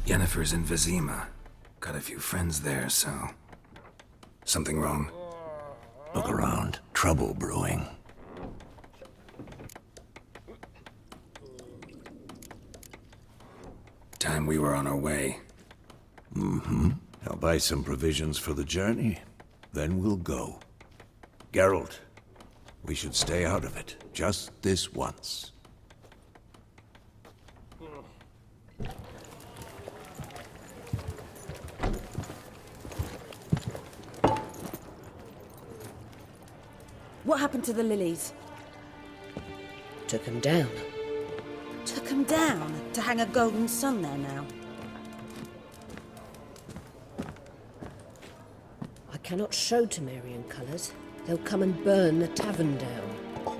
Yennefer's in Vizima. Got a few friends there, so... Something wrong? Look around. Trouble brewing. Time we were on our way. I'll buy some provisions for the journey. Then we'll go. Geralt, we should stay out of it. Just this once. What happened to the lilies? Took him down. Took them down to hang a golden sun there now. I cannot show Temerian colours. They'll come and burn the tavern down.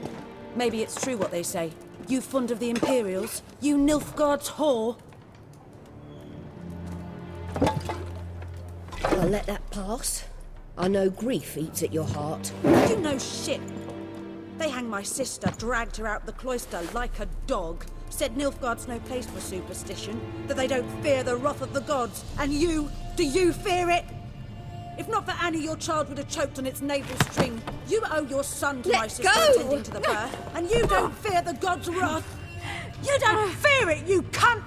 Maybe it's true what they say. You fond of the Imperials? You Nilfgaard's whore? I'll let that pass. I know grief eats at your heart. You know shit. They hanged my sister, dragged her out the cloister like a dog. Said Nilfgaard's no place for superstition, that they don't fear the wrath of the gods. And you, do you fear it? If not for Annie, your child would have choked on its navel string. You owe your son to my sister attending to the birth, and you don't fear the gods' wrath. You don't fear it, you cunt!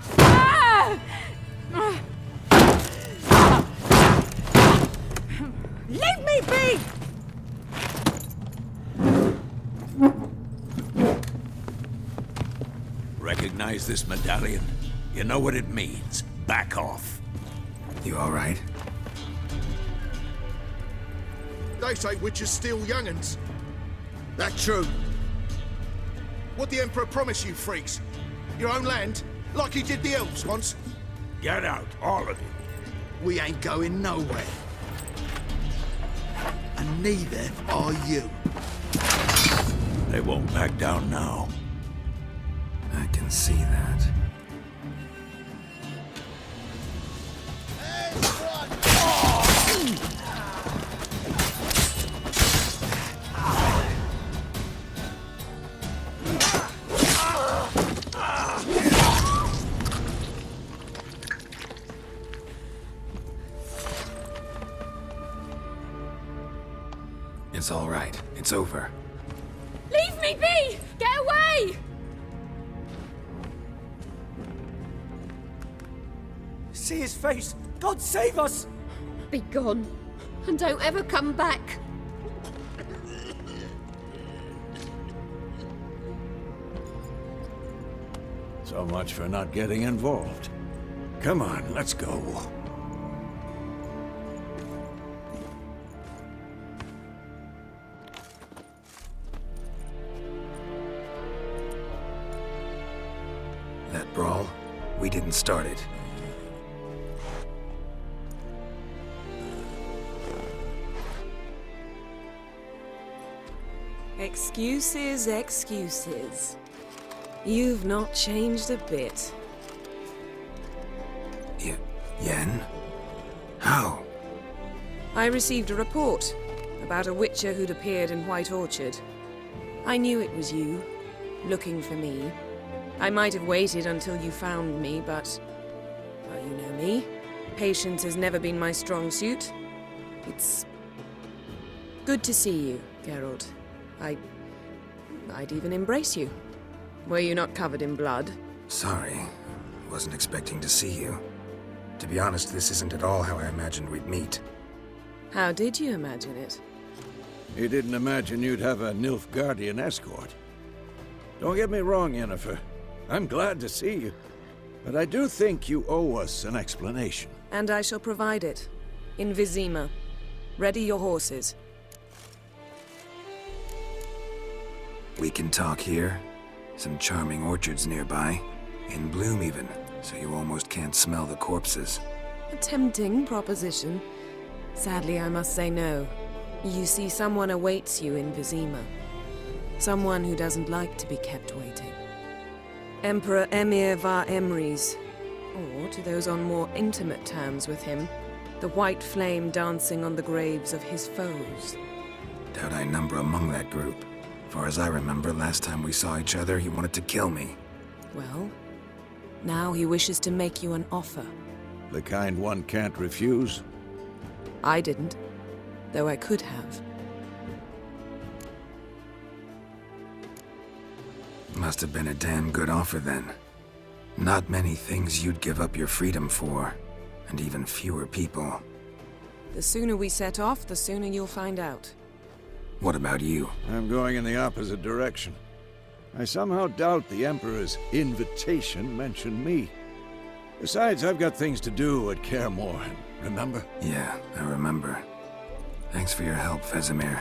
Leave me be! Recognize this medallion? You know what it means. Back off. You alright? They say witches steal young'uns. That true? What the Emperor promised you freaks? Your own land? Like he did the elves once? Get out, all of you. We ain't going nowhere. And neither are you. They won't back down now. I can see that. It's all right. It's over. Leave me be! Get away! See his face! God save us! Be gone, and don't ever come back. So much for not getting involved. Come on, let's go. That brawl, we didn't start it. Excuses, excuses. You've not changed a bit. Yen? How? I received a report about a witcher who'd appeared in White Orchard. I knew it was you, looking for me. I might have waited until you found me, but... well, you know me. Patience has never been my strong suit. It's... good to see you, Geralt. I'd even embrace you. Were you not covered in blood? Sorry. Wasn't expecting to see you. To be honest, this isn't at all how I imagined we'd meet. How did you imagine it? You didn't imagine you'd have a Nilfgaardian escort. Don't get me wrong, Yennefer. I'm glad to see you. But I do think you owe us an explanation. And I shall provide it. In Vizima. Ready your horses. We can talk here. Some charming orchards nearby. In bloom even, so you almost can't smell the corpses. A tempting proposition. Sadly, I must say no. You see, someone awaits you in Vizima. Someone who doesn't like to be kept waiting. Emperor Emhyr var Emreis. Or, to those on more intimate terms with him, the white flame dancing on the graves of his foes. Doubt I number among that group. Far as I remember, last time we saw each other, he wanted to kill me. Well, now he wishes to make you an offer. The kind one can't refuse? I didn't, though I could have. Must have been a damn good offer then. Not many things you'd give up your freedom for, and even fewer people. The sooner we set off, the sooner you'll find out. What about you? I'm going in the opposite direction. I somehow doubt the Emperor's invitation mentioned me. Besides, I've got things to do at Kaer Morhen, remember? Yeah, I remember. Thanks for your help, Vesemir.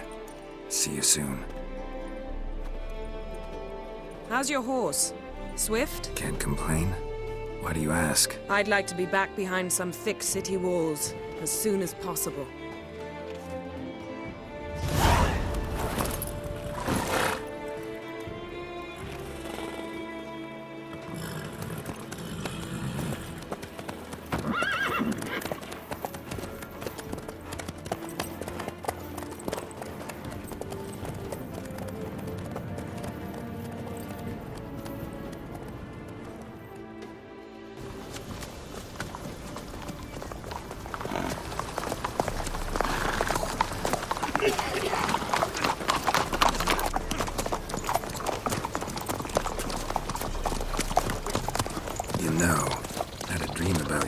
See you soon. How's your horse? Swift? Can't complain. Why do you ask? I'd like to be back behind some thick city walls as soon as possible.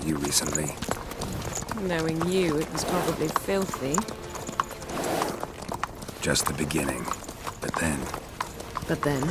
Recently. Knowing you, it was probably filthy. Just the beginning. But then... But then...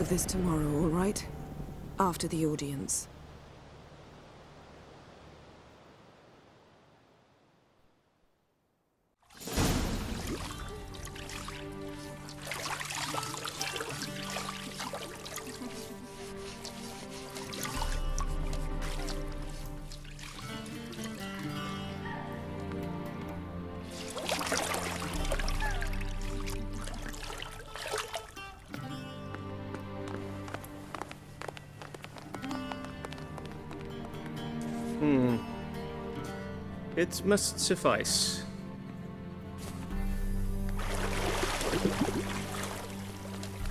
This tomorrow, all right? After the audience. It must suffice.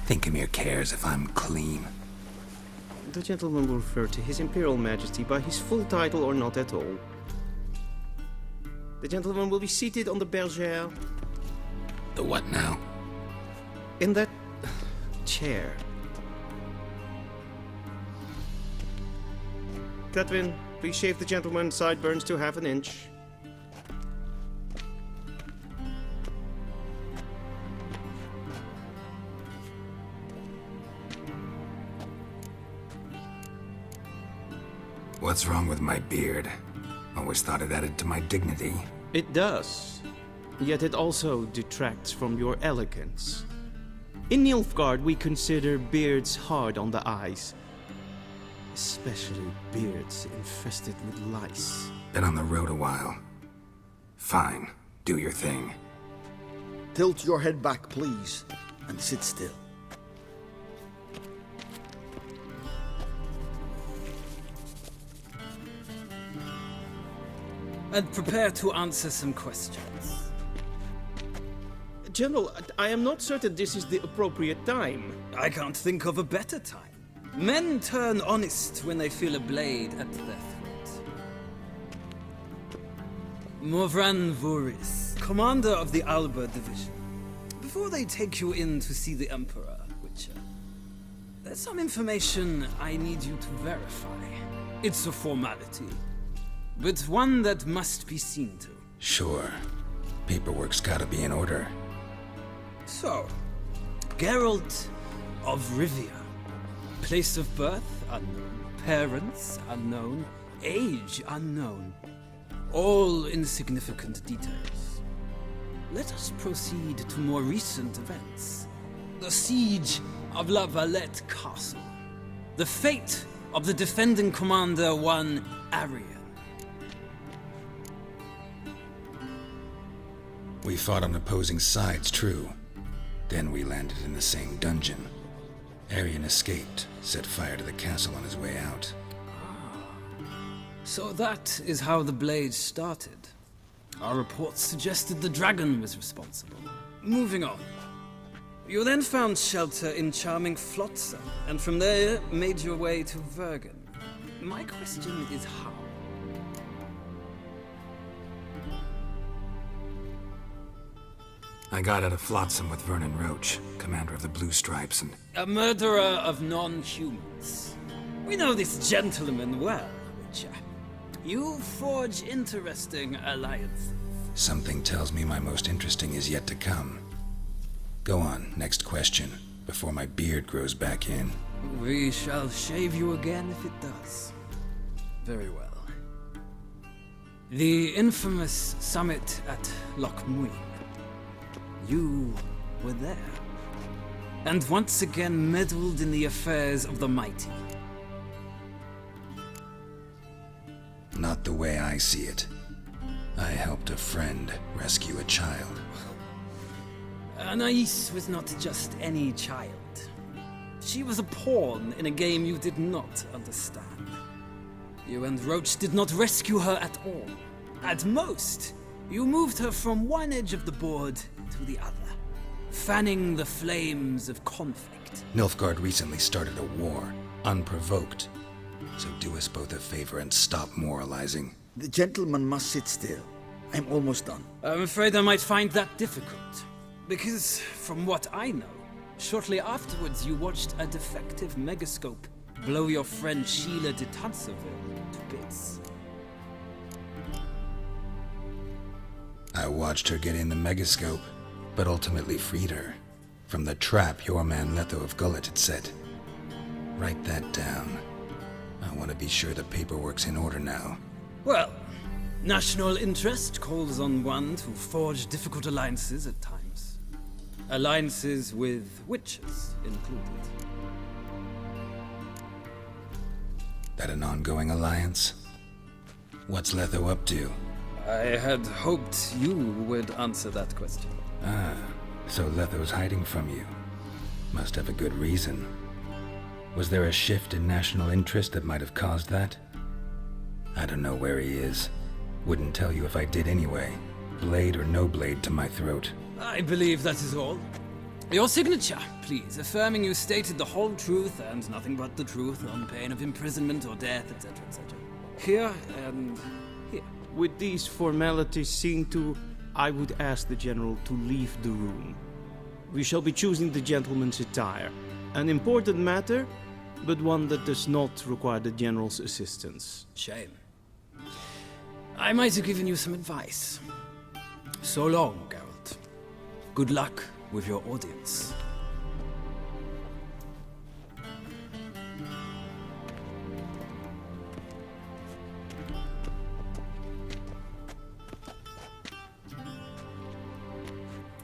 Thinkamir cares if I'm clean. The gentleman will refer to His Imperial Majesty by his full title or not at all. The gentleman will be seated on the bergère. The what now? In that... chair. Cledwyn, please shave the gentleman's sideburns to half an inch. What's wrong with my beard? Always thought it added to my dignity. It does. Yet it also detracts from your elegance. In Nilfgaard, we consider beards hard on the eyes. Especially beards infested with lice. Been on the road a while. Fine. Do your thing. Tilt your head back, please, and sit still. And prepare to answer some questions. General, I am not certain this is the appropriate time. I can't think of a better time. Men turn honest when they feel a blade at their throat. Morvran Voorhis, commander of the Alba Division. Before they take you in to see the Emperor, Witcher, There's some information I need you to verify. It's a formality, but one that must be seen to. Sure. Paperwork's gotta be in order. So, Geralt of Rivia. Place of birth unknown. Parents unknown. Age unknown. All insignificant details. Let us proceed to more recent events. The siege of La Valette Castle. The fate of the defending commander, one Arian. We fought on opposing sides, true. Then we landed in the same dungeon. Arian escaped, set fire to the castle on his way out. So that is how the Blade started. Our reports suggested the dragon was responsible. Moving on. You then found shelter in charming Flotsam, and from there made your way to Vergen. My question is how? I got out of Flotsam with Vernon Roach, commander of the Blue Stripes, and... A murderer of non-humans. We know this gentleman well, Witcher. You forge interesting alliances. Something tells me my most interesting is yet to come. Go on, next question, before my beard grows back in. We shall shave you again if it does. Very well. The infamous summit at Loch Muin. You were there. And once again meddled in the affairs of the mighty. Not the way I see it. I helped a friend rescue a child. Anais was not just any child. She was a pawn in a game you did not understand. You and Roach did not rescue her at all. At most, you moved her from one edge of the board to the other, fanning the flames of conflict. Nilfgaard recently started a war, unprovoked. So do us both a favor and stop moralizing. The gentleman must sit still. I'm almost done. I'm afraid I might find that difficult. Because, from what I know, shortly afterwards you watched a defective megascope blow your friend Sheila de Tanserville to bits. I watched her get in the megascope, but ultimately freed her from the trap your man Letho of Gullet had set. Write that down. I want to be sure the paperwork's in order now. Well, national interest calls on one to forge difficult alliances at times. Alliances with witches included. That an ongoing alliance? What's Letho up to? I had hoped you would answer that question. Ah, so Letho's hiding from you. Must have a good reason. Was there a shift in national interest that might have caused that? I don't know where he is. Wouldn't tell you if I did anyway. Blade or no blade to my throat. I believe that is all. Your signature, please, affirming you stated the whole truth and nothing but the truth on pain of imprisonment or death, etc., etc. Here and here. With these formalities seen to, I would ask the General to leave the room. We shall be choosing the gentleman's attire. An important matter, but one that does not require the General's assistance. Shame. I might have given you some advice. So long, Geralt. Good luck with your audience.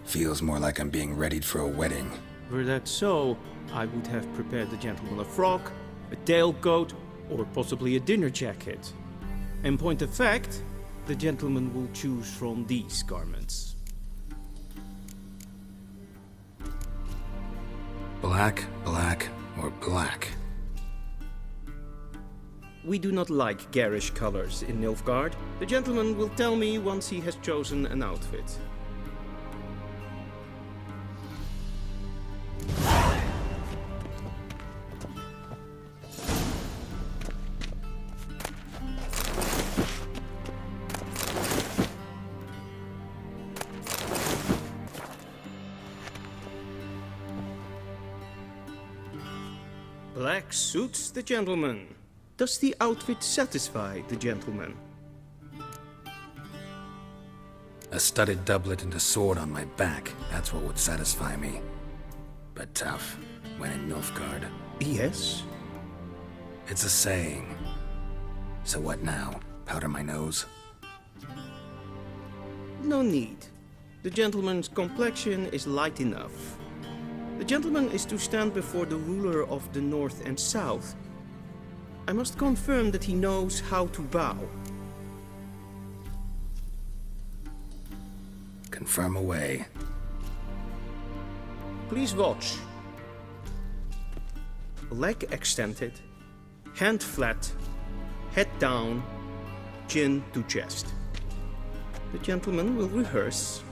Feels more like I'm being readied for a wedding. Were that so, I would have prepared the gentleman a frock, a tailcoat, or possibly a dinner jacket. In point of fact, the gentleman will choose from these garments. Black, black, or black? We do not like garish colors in Nilfgaard. The gentleman will tell me once he has chosen an outfit. Black suits the gentleman. Does the outfit satisfy the gentleman? A studded doublet and a sword on my back, that's what would satisfy me. But tough, when in Nilfgaard. Yes. It's a saying. So what now? Powder my nose? No need. The gentleman's complexion is light enough. The gentleman is to stand before the ruler of the North and South. I must confirm that he knows how to bow. Confirm away. Please watch. Leg extended, hand flat, head down, chin to chest. The gentleman will rehearse.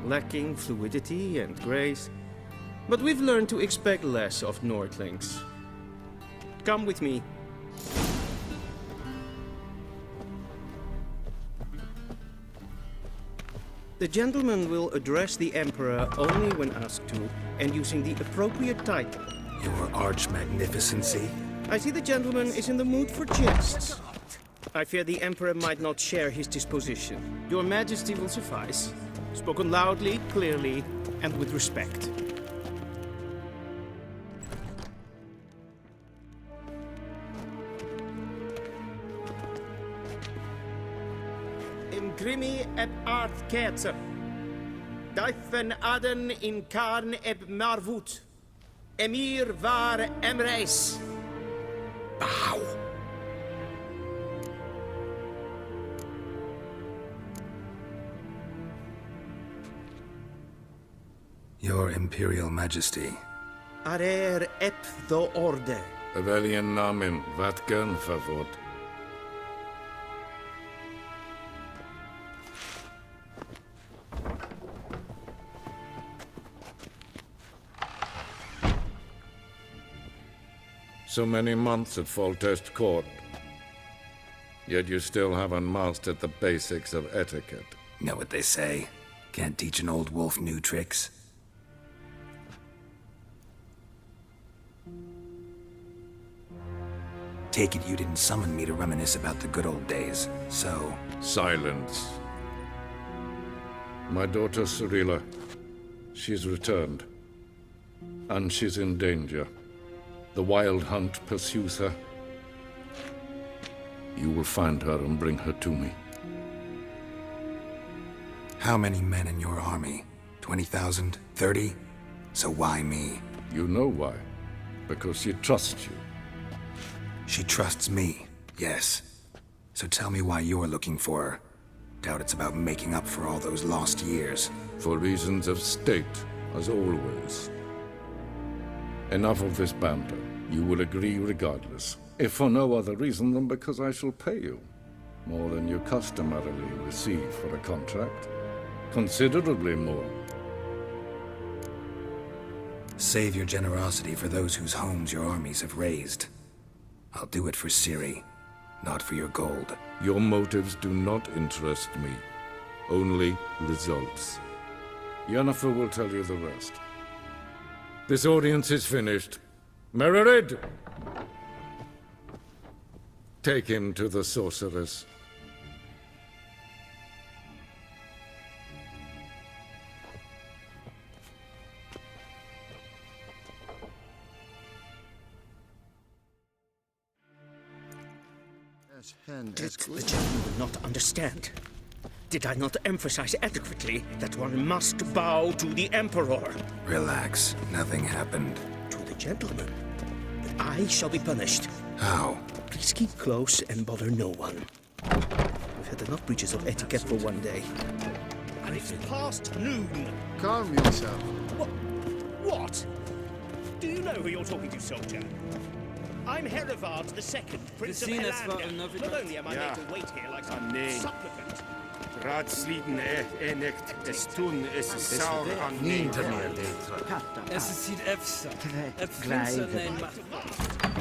Lacking fluidity and grace. But we've learned to expect less of Nordlings. Come with me. The gentleman will address the Emperor only when asked to, and using the appropriate title. Your Arch-Magnificency? I see the gentleman is in the mood for jests. I fear the Emperor might not share his disposition. Your Majesty will suffice. Spoken loudly, clearly, and with respect. Imgrimi eb art ketzer. Daifen aden in karn eb marvut. Emir var emreis. Bow! Your Imperial Majesty. Arer ep the orde. Veljen namen, wat gun favor. So many months at Foltest Court. Yet you still haven't mastered the basics of etiquette. Know what they say? Can't teach an old wolf new tricks. Take it you didn't summon me to reminisce about the good old days, so... Silence. My daughter Cirilla, she's returned. And she's in danger. The Wild Hunt pursues her. You will find her and bring her to me. How many men in your army? 20,000? 30? So why me? You know why. Because she trusts you. She trusts me, yes. So tell me why you're looking for her. Doubt it's about making up for all those lost years. For reasons of state, as always. Enough of this banter. You will agree regardless. If for no other reason than because I shall pay you. More than you customarily receive for a contract. Considerably more. Save your generosity for those whose homes your armies have razed. I'll do it for Ciri, not for your gold. Your motives do not interest me. Only results. Yennefer will tell you the rest. This audience is finished. Mererid! Take him to the sorceress. The gentleman will not understand. Did I not emphasize adequately that one must bow to the Emperor? Relax. Nothing happened. To the gentleman. But I shall be punished. How? Please keep close and bother no one. We've had enough breaches of etiquette for one day. And it's past noon. Calm yourself. What? Do you know who you're talking to, soldier? I'm Herivard II, Prince of Helander. Not only am I made to wait here like some supplicant. Raadsliden enigt es tun es saur an Es ist Efsa.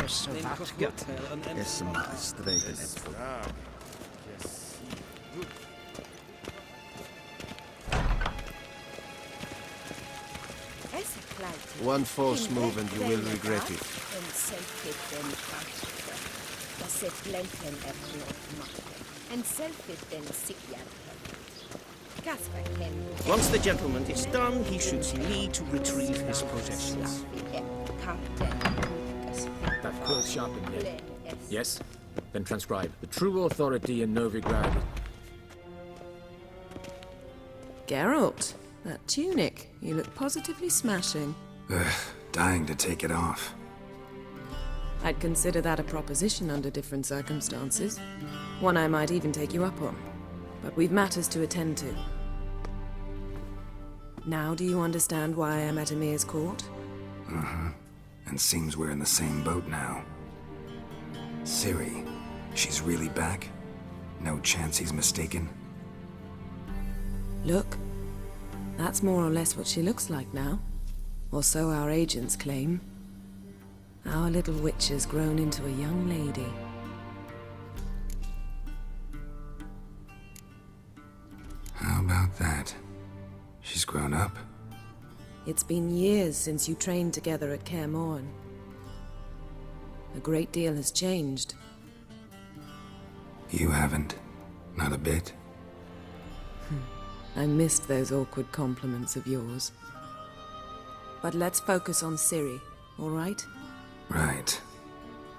så Den vacker. Es macht stregen Äpfel. One false move and you will regret it. Once the gentleman is done, he should see me to retrieve his possessions. That close sharpened it. Yes? Then transcribe. The true authority in Novigrad. Geralt, that tunic. You look positively smashing. Ugh, dying to take it off. I'd consider that a proposition under different circumstances. One I might even take you up on. But we've matters to attend to. Now do you understand why I'm at Emir's court? Uh-huh. And seems we're in the same boat now. Ciri, she's really back? No chance he's mistaken? Look, that's more or less what she looks like now. Or so our agents claim. Our little witch has grown into a young lady. How about that? She's grown up? It's been years since you trained together at Kaer Morhen. A great deal has changed. You haven't. Not a bit. I missed those awkward compliments of yours. But let's focus on Ciri, all right? Right.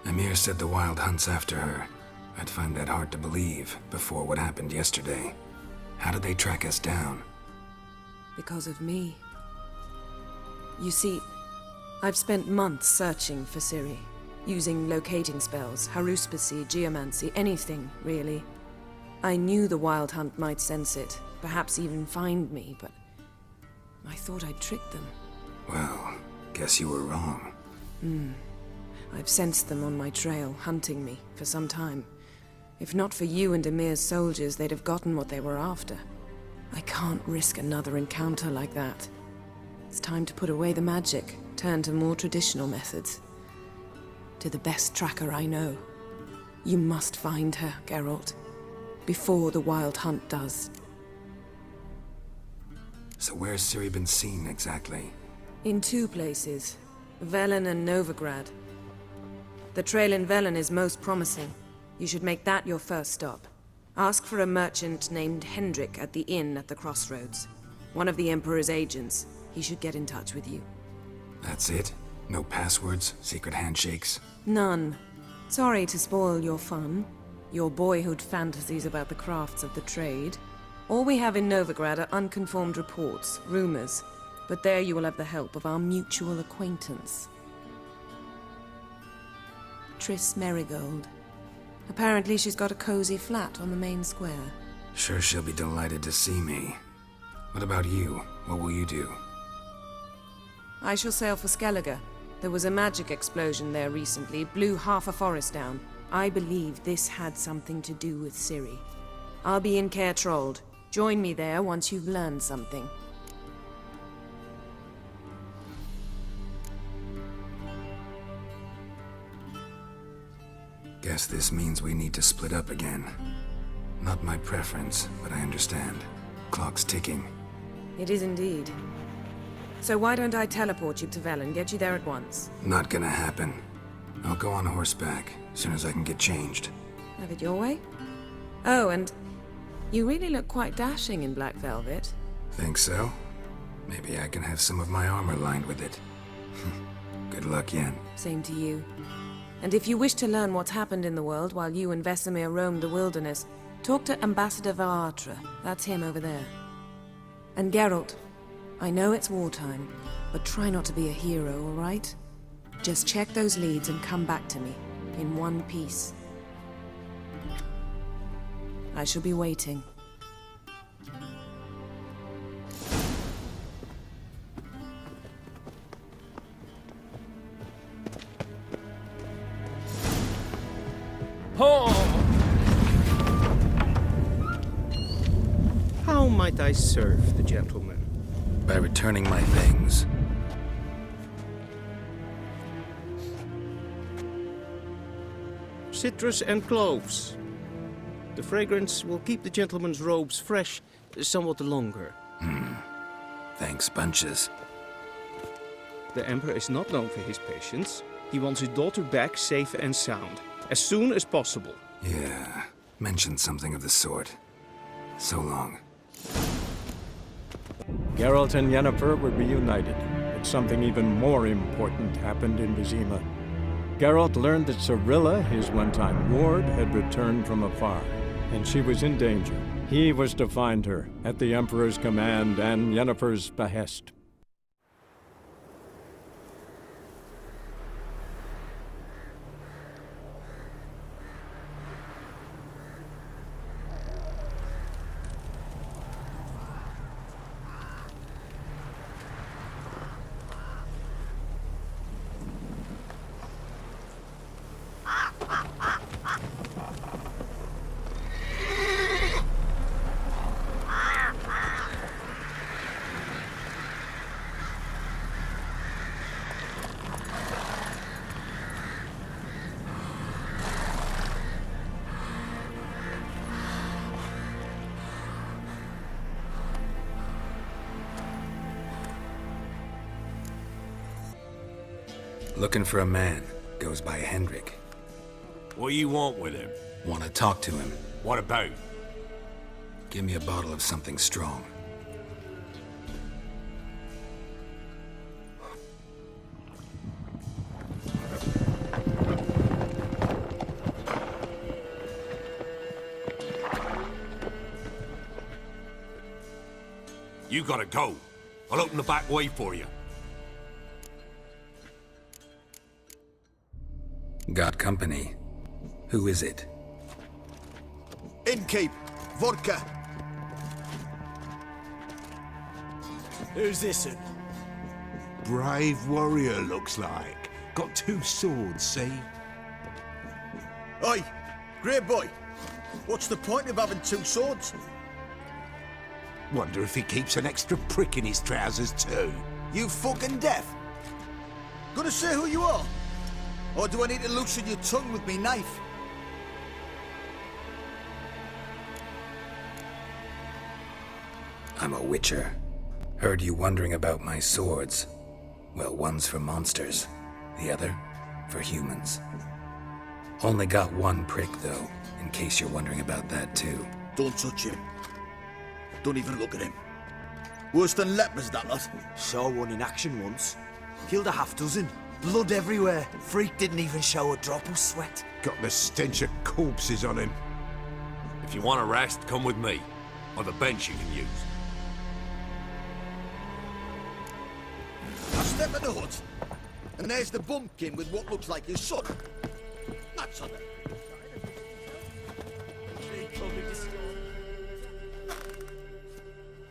Emir said the Wild Hunt's after her. I'd find that hard to believe before what happened yesterday. How did they track us down? Because of me. You see, I've spent months searching for Ciri, using locating spells, haruspicy, geomancy, anything, really. I knew the Wild Hunt might sense it, perhaps even find me, but I thought I'd tricked them. Well, guess you were wrong. I've sensed them on my trail, hunting me, for some time. If not for you and Emir's soldiers, they'd have gotten what they were after. I can't risk another encounter like that. It's time to put away the magic, turn to more traditional methods. To the best tracker I know. You must find her, Geralt. Before the Wild Hunt does. So where's Ciri been seen, exactly? In two places. Velen and Novigrad. The trail in Velen is most promising. You should make that your first stop. Ask for a merchant named Hendrik at the inn at the crossroads. One of the Emperor's agents. He should get in touch with you. That's it? No passwords, secret handshakes? None. Sorry to spoil your fun. Your boyhood fantasies about the crafts of the trade. All we have in Novigrad are unconfirmed reports, rumors. But there you will have the help of our mutual acquaintance. Triss Merigold. Apparently she's got a cozy flat on the main square. Sure she'll be delighted to see me. What about you? What will you do? I shall sail for Skellige. There was a magic explosion there recently, blew half a forest down. I believe this had something to do with Ciri. I'll be in Caer Trolde. Join me there once you've learned something. Guess this means we need to split up again. Not my preference, but I understand. Clock's ticking. It is indeed. So why don't I teleport you to Velen, get you there at once? Not gonna happen. I'll go on horseback, as soon as I can get changed. Have it your way? Oh, and you really look quite dashing in black velvet. Think so? Maybe I can have some of my armor lined with it. Good luck, Yen. Same to you. And if you wish to learn what's happened in the world while you and Vesemir roamed the wilderness, talk to Ambassador Varatra. That's him over there. And Geralt, I know it's wartime, but try not to be a hero, all right? Just check those leads and come back to me, in one piece. I shall be waiting. How might I serve the gentleman? By returning my things. citrus and cloves. The fragrance will keep the gentleman's robes fresh somewhat longer. Thanks, bunches. The Emperor is not known for his patience. He wants his daughter back safe and sound, as soon as possible. Yeah, mentioned something of the sort. So long. Geralt and Yennefer were reunited, but something even more important happened in Vizima. Geralt learned that Cirilla, his one-time ward, had returned from afar, and she was in danger. He was to find her, at the Emperor's command and Yennefer's behest. Looking for a man. Goes by Hendrik. What do you want with him? Want to talk to him. What about? Give me a bottle of something strong. You gotta go. I'll open the back way for you. Got company. Who is it? Innkeep, vodka. Who's this one? Brave warrior, looks like. Got 2 swords, see? Oi, great boy. What's the point of having 2 swords? Wonder if he keeps an extra prick in his trousers too. You fucking deaf? Gonna say who you are? Or do I need to loosen your tongue with me knife? I'm a witcher. Heard you wondering about my swords. Well, one's for monsters, the other for humans. Only got 1 prick, though, in case you're wondering about that, too. Don't touch him. Don't even look at him. Worse than lepers, that lot. Saw one in action once. Killed a half-dozen. Blood everywhere. Freak didn't even show a drop of sweat. Got the stench of corpses on him. If you want a rest, come with me. Or the bench you can use. I step in the hut, and there's the bumpkin with what looks like his son. That's on it.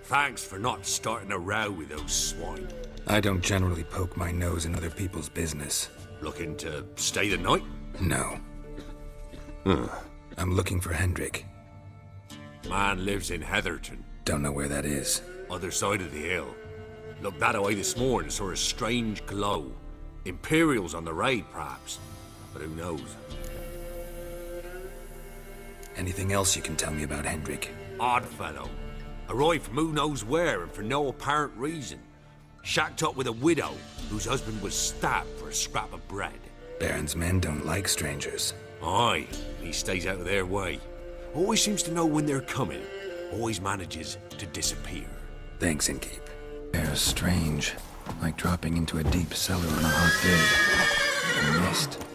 Thanks for not starting a row with those swine. I don't generally poke my nose in other people's business. Looking to stay the night? No. I'm looking for Hendrik. Man lives in Heatherton. Don't know where that is. Other side of the hill. Looked that away this morning, saw a strange glow. Imperials on the raid, perhaps. But who knows? Anything else you can tell me about Hendrik? Odd fellow. Arrived from who knows where and for no apparent reason. Shacked up with a widow whose husband was stabbed for a scrap of bread. Baron's men don't like strangers. Aye, he stays out of their way. Always seems to know when they're coming. Always manages to disappear. Thanks, Innkeep. They're strange. Like dropping into a deep cellar on a hot day. A mist.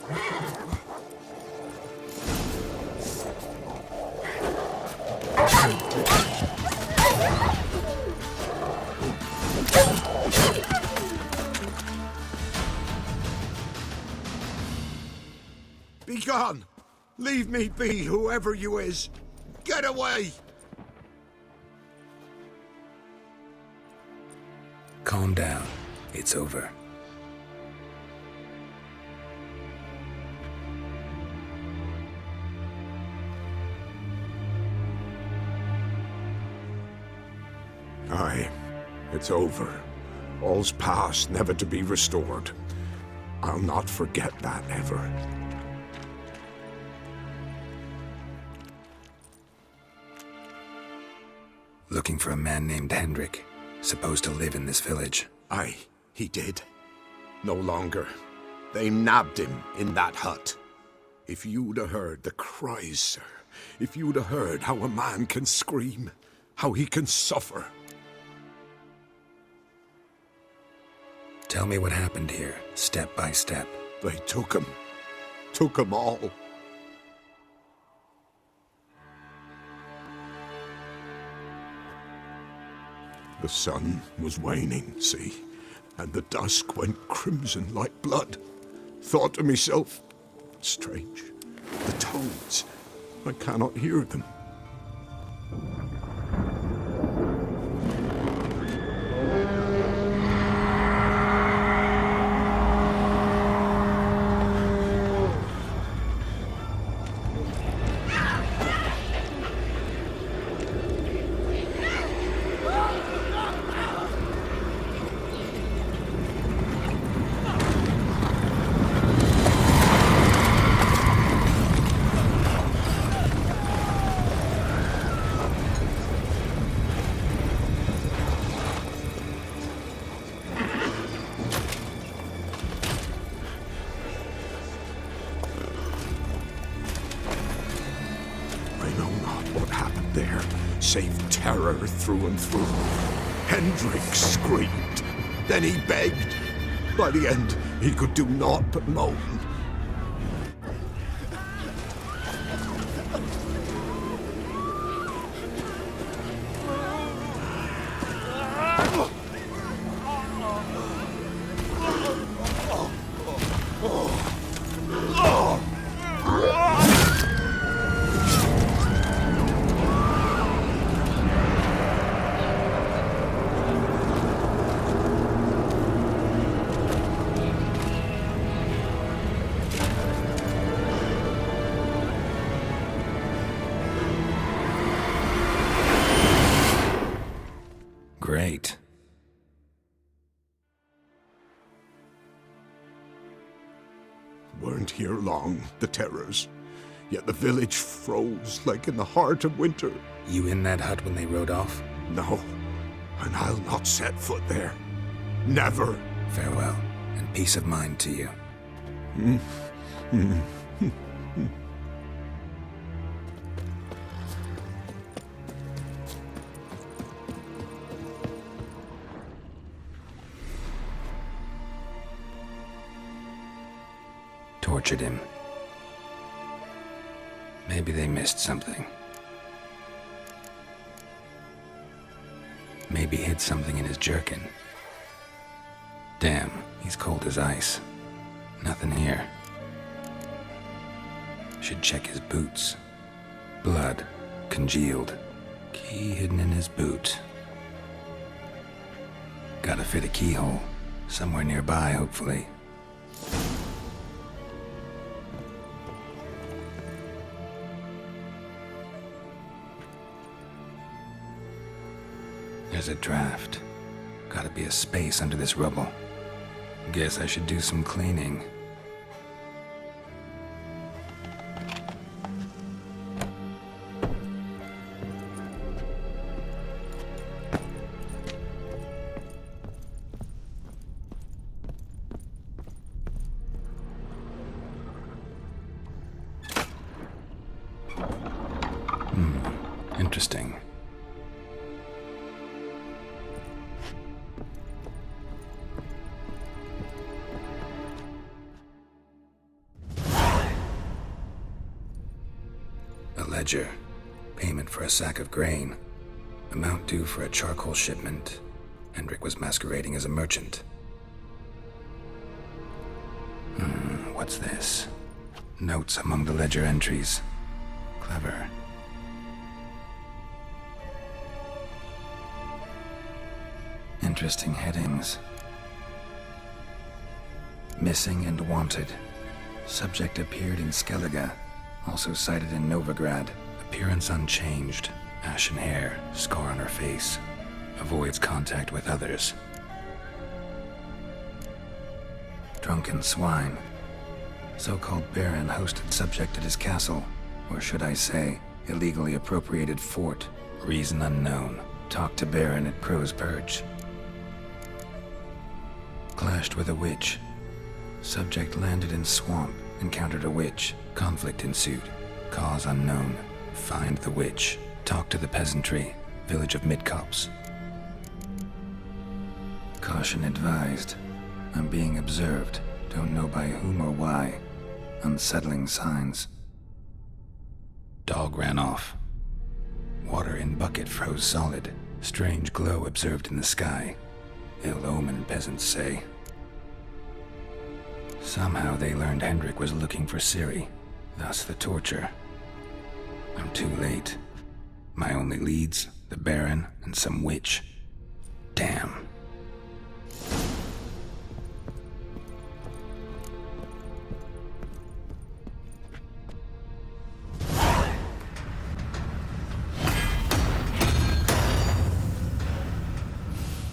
Be gone! Leave me be, whoever you is! Get away! Calm down. It's over. Aye, it's over. All's past, never to be restored. I'll not forget that, ever. looking for a man named Hendrik, supposed to live in this village. Aye, he did. No longer. They nabbed him in that hut. If you'd have heard the cries, sir, if you'd have heard how a man can scream, how he can suffer. Tell me what happened here, step by step. They took him all. The sun was waning, see, and the dusk went crimson like blood. Thought to myself, strange, the toads, I cannot hear them. Save terror through and through. Hendrik screamed. Then he begged. By the end, he could do naught but moan. Great. Weren't here long, the terrors. Yet the village froze like in the heart of winter. You in that hut when they rode off? No, and I'll not set foot there. Never. Farewell, and peace of mind to you. Tortured him. Maybe they missed something. Maybe hid something in his jerkin. Damn, he's cold as ice. Nothing here. Should check his boots. Blood, congealed. Key hidden in his boot. Gotta fit a keyhole. Somewhere nearby, hopefully. There's a draft. Gotta be a space under this rubble. Guess I should do some cleaning. Interesting. Ledger. Payment for a sack of grain. Amount due for a charcoal shipment. Hendrik was masquerading as a merchant. What's this? Notes among the ledger entries. Clever. Interesting headings. Missing and wanted. Subject appeared in Skellige. Also cited in Novigrad. Appearance unchanged. Ashen hair, scar on her face. Avoids contact with others. Drunken swine. So-called baron hosted subject at his castle. Or should I say, illegally appropriated fort. Reason unknown. Talked to Baron at Crow's Perch. Clashed with a witch. Subject landed in swamp, encountered a witch. Conflict ensued. Cause unknown. Find the witch. Talk to the peasantry. Village of Midcopse. Caution advised. I'm being observed. Don't know by whom or why. Unsettling signs. Dog ran off. Water in bucket froze solid. Strange glow observed in the sky. Ill omen, peasants say. Somehow they learned Hendrik was looking for Ciri. Thus the torture. I'm too late. My only leads, the Baron and some witch. Damn.